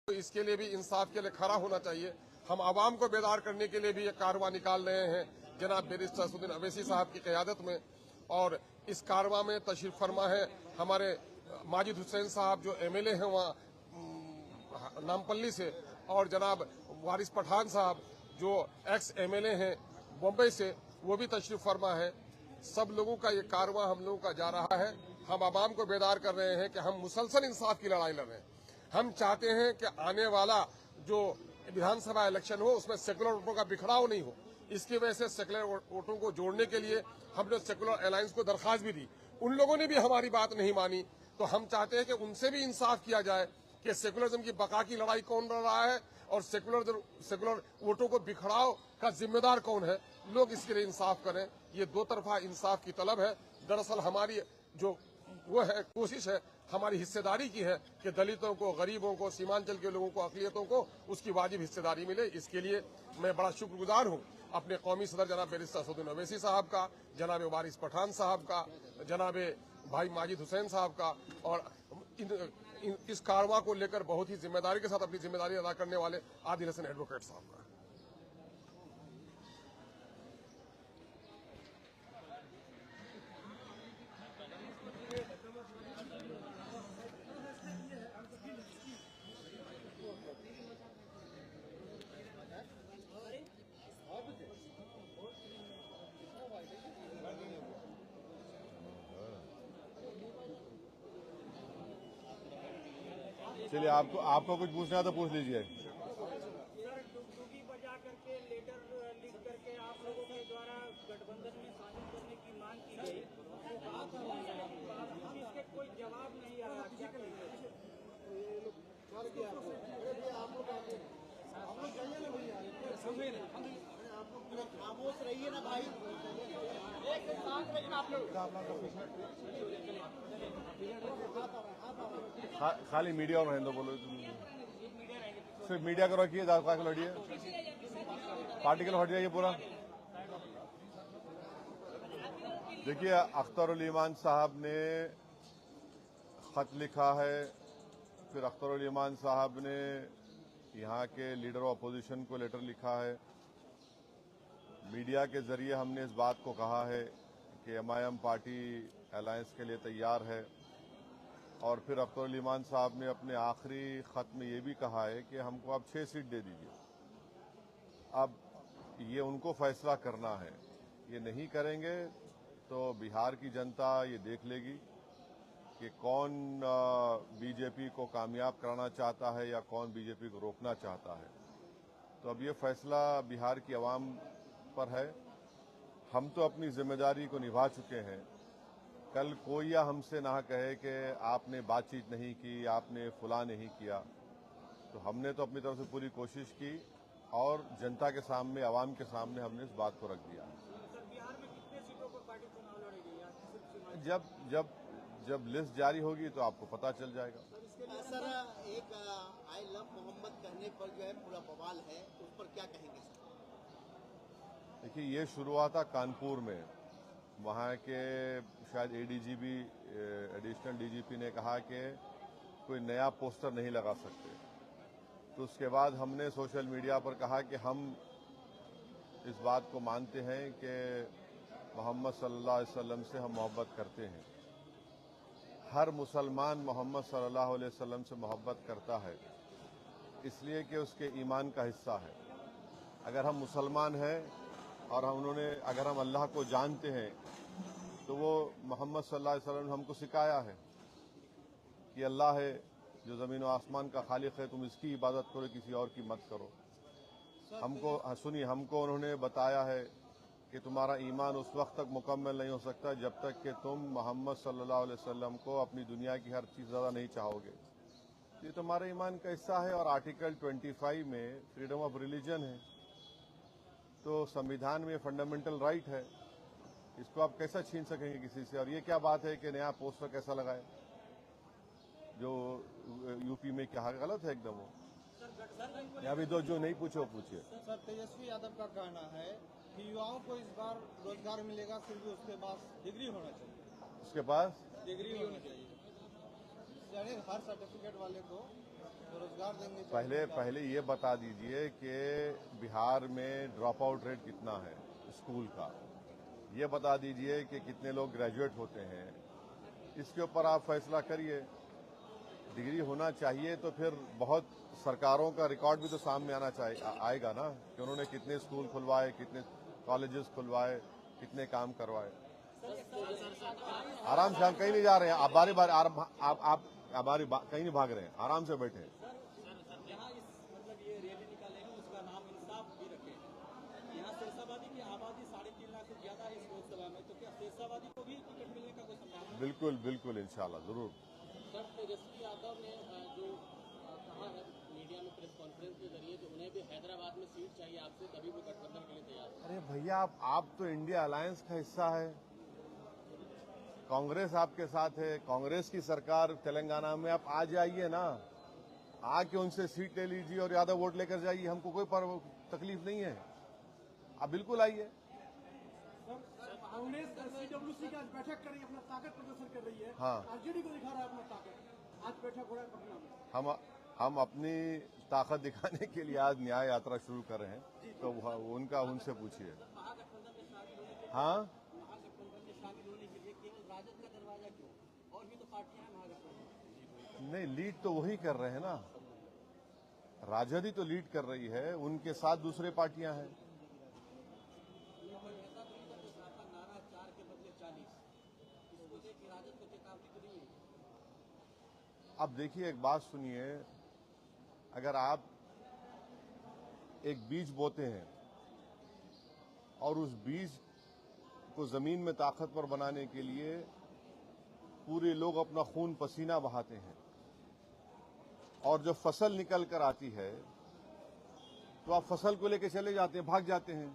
तो इसके लिए भी इंसाफ के लिए खड़ा होना चाहिए। हम आवाम को बेदार करने के लिए भी एक कारवां निकाल रहे हैं जनाब बैरिस्टर असदुद्दीन अवैसी साहब की क़यादत में। और इस कारवां में तशरीफ फरमा है हमारे माजिद हुसैन साहब जो एमएलए हैं वहाँ नामपल्ली से, और जनाब वारिस पठान साहब जो एक्स एमएलए हैं बॉम्बे से, वो भी तशरीफ फरमा है। सब लोगों का ये कारवां हम लोगों का जा रहा है। हम आवाम को बेदार कर रहे हैं कि हम मुसलसल इंसाफ की लड़ाई लड़ रहे हैं। हम चाहते हैं कि आने वाला जो विधानसभा इलेक्शन हो उसमें सेकुलर वोटों का बिखराव नहीं हो। इसकी वजह से सेकुलर वोटों को जोड़ने के लिए हमने सेकुलर अलायंस को दरख्वास्त भी दी। उन लोगों ने भी हमारी बात नहीं मानी, तो हम चाहते हैं कि उनसे भी इंसाफ किया जाए कि सेकुलरिज्म की बका की लड़ाई कौन लड़ रहा है और सेकुलर वोटों को बिखराव का जिम्मेदार कौन है। लोग इसके लिए इंसाफ करें। ये दो तरफा इंसाफ की तलब है। दरअसल हमारी जो वो है कोशिश है, हमारी हिस्सेदारी की है कि दलितों को, गरीबों को, सीमांचल के लोगों को, अक़लियतों को उसकी वाजिब हिस्सेदारी मिले। इसके लिए मैं बड़ा शुक्रगुजार हूँ अपने कौमी सदर जनाब बैरिस्टर असदुद्दीन अवैसी साहब का, जनाब वारिस पठान साहब का, जनाब भाई माजिद हुसैन साहब का, और इस कारवां को लेकर बहुत ही जिम्मेदारी के साथ अपनी जिम्मेदारी अदा करने वाले आदिल हसन एडवोकेट साहब का। चलिए, आपको कुछ पूछना है तो पूछ लीजिए। सर, डुगडुगी बजा करके लेटर लिख करके आप लोगों के द्वारा गठबंधन में शामिल करने की मांग की गई, इसके कोई जवाब नहीं आया, क्या करेंगे? खामोश रहिए ना भाई, एक साथ रखना आप लोग। खाली मीडिया और रहने दो, बोलो सिर्फ मीडिया को रखिए, दादा को लड़िए, पार्टी के लोग हट जाइए पूरा। देखिए, अख्तर उल ईमान साहब ने खत लिखा है, फिर अख्तर उल ईमान साहब ने यहाँ के लीडर ऑफ अपोजिशन को लेटर लिखा है। मीडिया के जरिए हमने इस बात को कहा है कि एमआईएम पार्टी अलायंस के लिए तैयार है, और फिर अख्तर उल ईमान साहब ने अपने आखिरी खत में ये भी कहा है कि हमको आप 6 सीट दे दीजिए। अब ये उनको फैसला करना है, ये नहीं करेंगे तो बिहार की जनता ये देख लेगी कि कौन बीजेपी को कामयाब कराना चाहता है या कौन बीजेपी को रोकना चाहता है। तो अब ये फैसला बिहार की आवाम पर है। हम तो अपनी जिम्मेदारी को निभा चुके हैं। कल कोई या हमसे ना कहे कि आपने बातचीत नहीं की, आपने फुला नहीं किया। तो हमने तो अपनी तरफ से पूरी कोशिश की और जनता के सामने, आवाम के सामने हमने इस बात को रख दिया। सर, बिहार में कितने सीटों पर पार्टी चुनाव लड़ेगी? जब लिस्ट जारी होगी तो आपको पता चल जाएगा। सर, एक आई लव मोहम्मद कहने पर जो है पूरा बवाल है, उस पर क्या कहेंगे सर? देखिए, ये शुरू हुआ था कानपुर में। वहाँ के शायद एडीजीपी, एडिशनल डीजीपी ने कहा कि कोई नया पोस्टर नहीं लगा सकते। तो उसके बाद हमने सोशल मीडिया पर कहा कि हम इस बात को मानते हैं कि मोहम्मद सल्लल्लाहु अलैहि वसल्लम से हम मोहब्बत करते हैं। हर मुसलमान मोहम्मद सल्लल्लाहु अलैहि वसल्लम से मोहब्बत करता है इसलिए कि उसके ईमान का हिस्सा है। अगर हम मुसलमान हैं और अगर हम अल्लाह को जानते हैं तो वो मोहम्मद सल्लल्लाहु अलैहि वसल्लम ने हमको सिखाया है कि अल्लाह है जो ज़मीन और आसमान का खालिक है, तुम इसकी इबादत करो, किसी और की मत करो। हमको उन्होंने बताया है कि तुम्हारा ईमान उस वक्त तक मुकम्मल नहीं हो सकता जब तक कि तुम मोहम्मद सल्लल्लाहु अलैहि वसल्लम को अपनी दुनिया की हर चीज़ ज़्यादा नहीं चाहोगे। ये तुम्हारे ईमान का हिस्सा है। और आर्टिकल 25 में फ्रीडम ऑफ रिलीजन है, तो संविधान में फंडामेंटल राइट है, इसको आप कैसा छीन सकेंगे किसी से? और ये क्या बात है कि नया पोस्टर कैसा लगाए, जो यूपी में क्या गलत है एकदम वो। अभी जो नहीं पूछे वो पूछिए। सर, तेजस्वी यादव का कहना है कि युवाओं को इस बार रोजगार मिलेगा, फिर भी उसके पास डिग्री होना चाहिए। उसके पास डिग्री होनी चाहिए, यानी हर सर्टिफिकेट वाले को तो रोजगार देंगे। पहले ये बता दीजिए कि बिहार में ड्रॉप आउट रेट कितना है स्कूल का, ये बता दीजिए कि कितने लोग ग्रेजुएट होते हैं, इसके ऊपर आप फैसला करिए। डिग्री होना चाहिए तो फिर बहुत सरकारों का रिकॉर्ड भी तो सामने आएगा ना कि उन्होंने कितने स्कूल खुलवाए, कितने कॉलेजेस खुलवाए, कितने काम करवाए। आराम से, हम कहीं नहीं जा रहे हैं, आप बारी बारी आप कहीं नहीं भाग रहे हैं, आराम से बैठे। यहाँ इस मतलब ये रैली निकालेंगे उसका नाम इंसाफ भी रखे। यहाँ शेरशाबादी की आबादी 3.5 लाख से ज्यादा है इस लोकसभा में, तो क्या शेरशाबादी को भी टिकट मिलने का कोई संभावना है? बिल्कुल बिल्कुल, इंशाल्लाह जरूर। सर, तेजस्वी यादव ने जो कहा है मीडिया में प्रेस कॉन्फ्रेंस के जरिए कि उन्हें भी हैदराबाद में सीट चाहिए आपसे, तभी वो गठबंधन के लिए तैयार है। अरे भैया, आप तो इंडिया अलायंस का हिस्सा है, कांग्रेस आपके साथ है, कांग्रेस की सरकार तेलंगाना में, आप आ जाइए ना, आके उनसे सीट ले लीजिए और ज्यादा वोट लेकर जाइए, हमको कोई तकलीफ नहीं है, आप बिल्कुल आइए। कांग्रेस सीडब्ल्यूसी की आज बैठक कर रही है, अपना ताकत प्रदर्शन कर रही है। हाँ, आरजेडी को दिखा रहा है अपना ताकत। आज बैठक हो रहा है पटना में। हम अपनी ताकत दिखाने के लिए आज न्याय यात्रा शुरू कर रहे हैं, तो उनका उनसे पूछिए। हाँ, महागठबंधन में शामिल होने के लिए केवल राजद का दरवाजा क्यों? और भी तो पार्टियां हैं महागठबंधन। नहीं, लीड तो वही कर रहे हैं ना, राजद ही तो लीड कर रही है, उनके साथ दूसरे पार्टियां हैं। नारा 4 के बदले 40, इसको देख के राजद को चेतावनी तो नहीं है? अब देखिए, एक बात सुनिए, अगर आप एक बीज बोते हैं और उस बीज को जमीन में ताकतवर बनाने के लिए पूरे लोग अपना खून पसीना बहाते हैं, और जब फसल निकल कर आती है तो आप फसल को लेकर चले जाते हैं, भाग जाते हैं,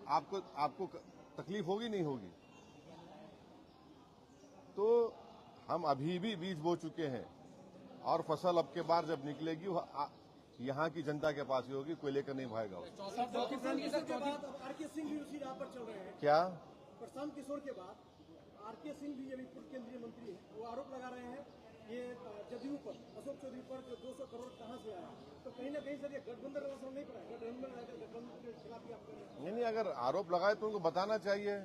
आपको तकलीफ होगी नहीं होगी? तो हम अभी भी बीज बो चुके हैं और फसल अब के बार जब निकलेगी वो यहाँ की जनता के पास ही होगी, कोई लेकर नहीं भागेगा। प्रशांत किशोर के बाद अब आरके सिंह भी उसी राह पर चल रहे हैं। क्या? प्रशांत किशोर के बाद आरके सिंह भी अभी पूर्व केंद्रीय मंत्री हैं, वो आरोप लगा रहे हैं ये जदयू पर, अशोक चौधरी पर, जो 200 करोड़ कहाँ से आया। तो कहीं ना कहीं सर ये गठबंधन का असर नहीं पड़ा है, गठबंधन के खिलाफ ही आप कर रहे हैं। नहीं, अगर आरोप लगाए तो उनको बताना चाहिए।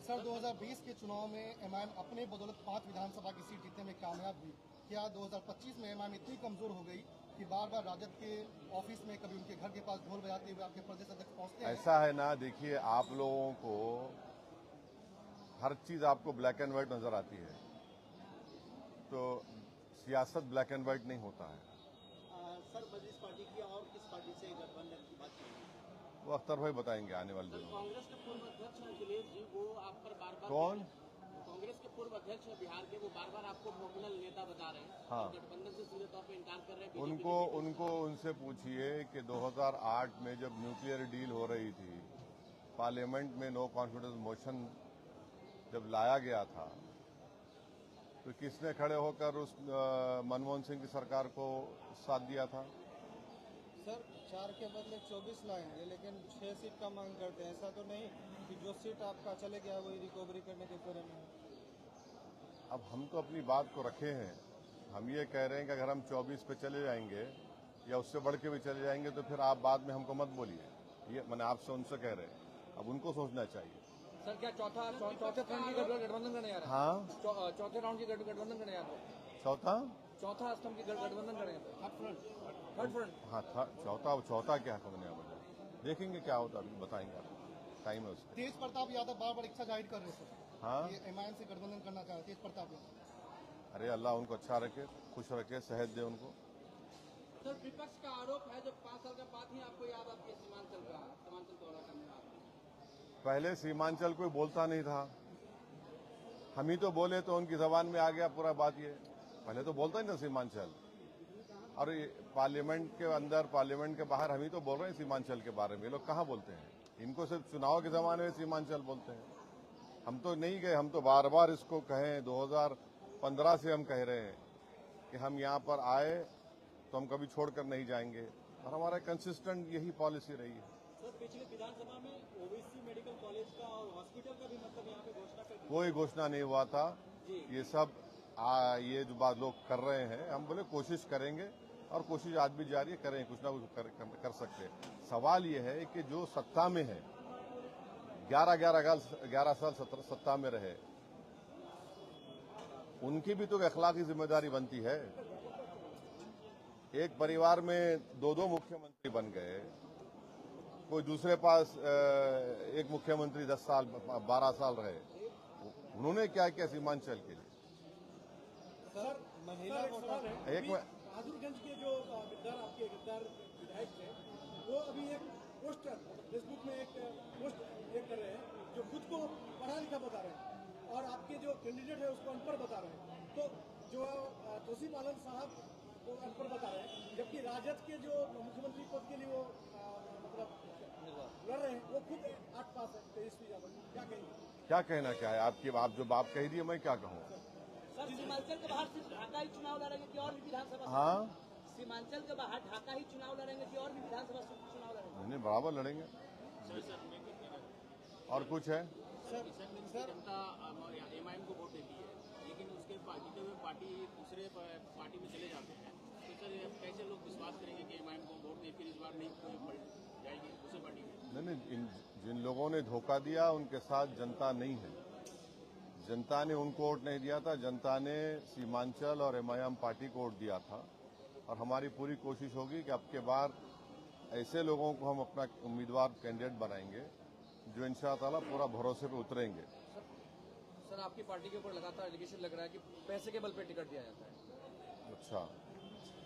सर, 2020 के चुनाव में एमआईएम अपने बदौलत 5 विधानसभा की सीट जीतने में कामयाब हुई। क्या 2025 में एमआईएम इतनी कमजोर हो गई कि बार बार राजद के ऑफिस में, कभी उनके घर के पास ढोल बजाते हुए आपके प्रदेश अध्यक्ष पहुंचते हैं? ऐसा है ना, देखिए, आप लोगों को हर चीज आपको ब्लैक एंड व्हाइट नजर आती है, तो सियासत ब्लैक एंड व्हाइट नहीं होता है। सर, मजलिस पार्टी की और किस पार्टी से गठबंधन की बात की? वो अख्तर भाई बताएंगे आने वाले दिनों में। कांग्रेस के पूर्व अध्यक्ष अखिलेश जी, वो आप पर बार-बार कौन? कांग्रेस के पूर्व अध्यक्ष है बिहार के, वो बार-बार आपको नॉमिनल नेता बता रहे हैं। हाँ, गठबंधन से सीधे तौर पर इनकार कर रहे हैं। उनको उनसे पूछिए कि 2008 में जब न्यूक्लियर डील हो रही थी, पार्लियामेंट में नो कॉन्फिडेंस मोशन जब लाया गया था, तो किसने खड़े होकर उस मनमोहन सिंह की सरकार को साथ दिया था? सर, 4 के बदले 24 लाएंगे, लेकिन 6 सीट का मांग करते हैं। ऐसा तो नहीं कि जो सीट आपका चले गया वही रिकवरी करने के करे में। अब हम तो अपनी बात को रखे हैं, हम ये कह रहे हैं कि अगर हम 24 पे चले जाएंगे या उससे बढ़ के भी चले जाएंगे तो फिर आप बाद में हमको मत बोलिए, ये मैंने आपसे उनसे कह रहे हैं, अब उनको सोचना चाहिए। सर, क्या चौथे राउंड की गठबंधन करने जा रहे हैं? हाँ, चौथे राउंड की गठबंधन करने जा रहे हैं? चौथा स्तंभ की गठबंधन करें, थर्ड फ्रंट। हाँ, चौथा क्या करने वाला, देखेंगे क्या होता है, अभी बताएंगे आपको, टाइम है उसका। तेज प्रताप यादव बार बार इच्छा जाहिर कर रहे हैं, हाँ, ये एमआईएम से गठबंधन करना चाह रहे तेज प्रताप यादव। अरे अल्लाह उनको अच्छा रखे, खुश रखे, सेहत दे उनको। सर, विपक्ष का आरोप है जब 5 साल के बाद ही आपको याद आती है सीमांचल दौरा करने में। पहले सीमांचल कोई बोलता नहीं था, हम ही तो बोले तो उनकी जबान में आ गया पूरा बात। ये पहले तो बोलता ही था सीमांचल, और पार्लियामेंट के अंदर, पार्लियामेंट के बाहर हम ही तो बोल रहे हैं सीमांचल के बारे में। ये लोग कहाँ बोलते हैं, इनको सिर्फ चुनाव के जमाने में सीमांचल बोलते हैं। हम तो नहीं गए, हम तो बार बार इसको कहें, 2015 से हम कह रहे हैं कि हम यहाँ पर आए तो हम कभी छोड़कर नहीं जाएंगे, और हमारा कंसिस्टेंट यही पॉलिसी रही है। सर, पिछले विधानसभा में ओबीसी मेडिकल कॉलेज का और हॉस्पिटल का भी मतलब यहाँ पे घोषणा कर दी। कोई घोषणा नहीं हुआ था, ये सब ये जो बात लोग कर रहे हैं, हम बोले कोशिश करेंगे और कोशिश आज भी जारी है, करें कुछ ना कुछ कर सकते हैं। सवाल ये है कि जो सत्ता में है 11 साल सत्ता में रहे, उनकी भी तो अखलाकी जिम्मेदारी बनती है। एक परिवार में दो मुख्यमंत्री बन गए, कोई दूसरे पास एक मुख्यमंत्री 10 साल 12 साल रहे, उन्होंने क्या किया सीमांचल के लिए? सर महिला वोटर एक बहादुरगंज के जो गद्दार विधायक थे, वो अभी एक पोस्टर फेसबुक में एक पोस्ट कर रहे हैं जो खुद को पढ़ा लिखा बता रहे हैं और आपके जो कैंडिडेट है उसको अनपढ़ बता रहे हैं। तो जो तौसीफ आलम साहब को अनपढ़ बता रहे हैं, जबकि राजद के जो मुख्यमंत्री पद के लिए वो मतलब लड़ रहे हैं, वो खुद 8 पास है, तेजस्वी यादव। क्या कहेंगे? क्या कहना क्या है आप जो बात कही थी, मैं क्या कहूँ? सर सीमांचल के बाहर सिर्फ ढाका ही चुनाव लड़ेंगे कि और भी विधानसभा? हाँ, सीमांचल के बाहर ढाका ही चुनाव लड़ेंगे कि और भी विधानसभा चुनाव लड़ेंगे? नहीं, बराबर लड़ेंगे। और कुछ है? जनता एमआईएम को वोट देती है, लेकिन उसके जीते हुए पार्टी दूसरे पार्टी में चले जाते हैं, तो सर कैसे लोग विश्वास करेंगे कि एमआईएम को वोट दे, फिर इस बार नहीं जाएगी दूसरे पार्टी में? नहीं, जिन लोगों ने धोखा दिया उनके साथ जनता नहीं है। जनता ने उनको वोट नहीं दिया था, जनता ने सीमांचल और एमआईएम पार्टी को वोट दिया था। और हमारी पूरी कोशिश होगी कि अब के बार ऐसे लोगों को हम अपना उम्मीदवार कैंडिडेट बनाएंगे जो इंशाअल्लाह पूरा भरोसे पे उतरेंगे। सर आपकी पार्टी के ऊपर लगातार एलिगेशन लग रहा है कि पैसे के बल पे टिकट दिया जाता है। अच्छा,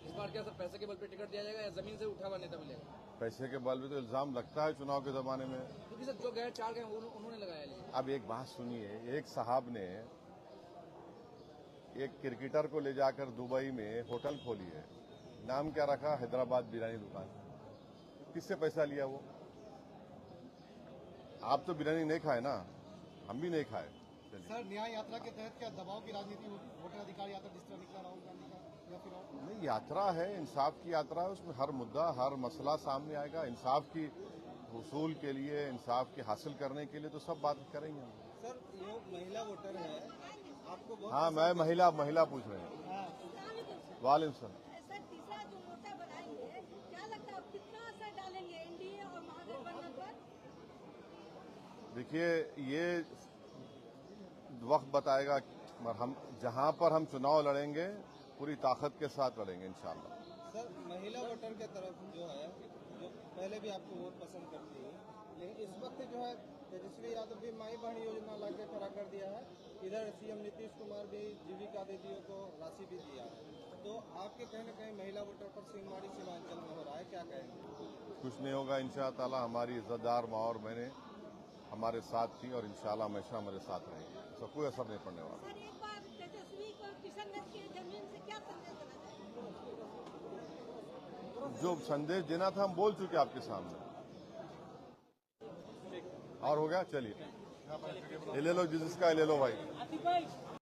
इस बार क्या सर पैसे के बल पे टिकट दिया जाएगा या जमीन से उठा हुआ नेता मिलेगा? पैसे के बल पे तो इल्जाम लगता है चुनाव के जमाने में। क्योंकि सर जो गए 4 गए उन्होंने लगाया एलिगेशन। अब एक बात सुनिए, एक साहब ने एक क्रिकेटर को ले जाकर दुबई में होटल खोली है, नाम क्या रखा? हैदराबाद बिरयानी दुकान। किससे पैसा लिया वो? आप तो बिरयानी नहीं खाए ना, हम भी नहीं खाए। सर न्याय यात्रा के तहत क्या दबाव की राजनीति होगी? वोटर अधिकार यात्रा जिस तरह निकला राहुल गांधी का, या फिर और? नहीं, यात्रा है, इंसाफ की यात्रा है, उसमें हर मुद्दा हर मसला सामने आएगा। इंसाफ की वसूल के लिए, इंसाफ की हासिल करने के लिए तो सब बात करेंगे हम। सर ये महिला वोटर है, आपको बहुत हाँ, मैं महिला पूछ रहे हैं। वालेकुम सलाम। सर तीसरा जो मोर्चा बनाएंगे, क्या लगता है कितना असर डालेंगे एनडीए और महागठबंधन पर? देखिए, ये वक्त बताएगा। हम जहां पर हम चुनाव लड़ेंगे पूरी ताकत के साथ लड़ेंगे इंशाअल्लाह। सर महिला वोटर के तरफ जो है, जो पहले भी आपको वोट पसंद करती है, लेकिन इस वक्त जो है तेजस्वी यादव भी माई बहन योजना लाके खड़ा कर दिया है। इधर सीएम नीतीश कुमार भी जीविका दीदियों को राशि भी दिया है। तो आपके कहीं न कहीं महिला वोटर पर सिंहमारी सीमांचल में हो रहा है, क्या कहेंगे? कुछ नहीं होगा इंशाअल्लाह। हमारी इज्जतदार माँ और मैंने हमारे साथ थी और इंशाअल्लाह हमेशा हमारे साथ रहेंगे, इसका कोई असर नहीं पड़ने वाला। सर एक बार तेजस्वी को किशनगंज की जमीन से क्या संदेश देना चाहिए? जो संदेश देना था हम बोल चुके आपके सामने। और हो गया, चलिए ये ले लो, जिसका ले लो भाई।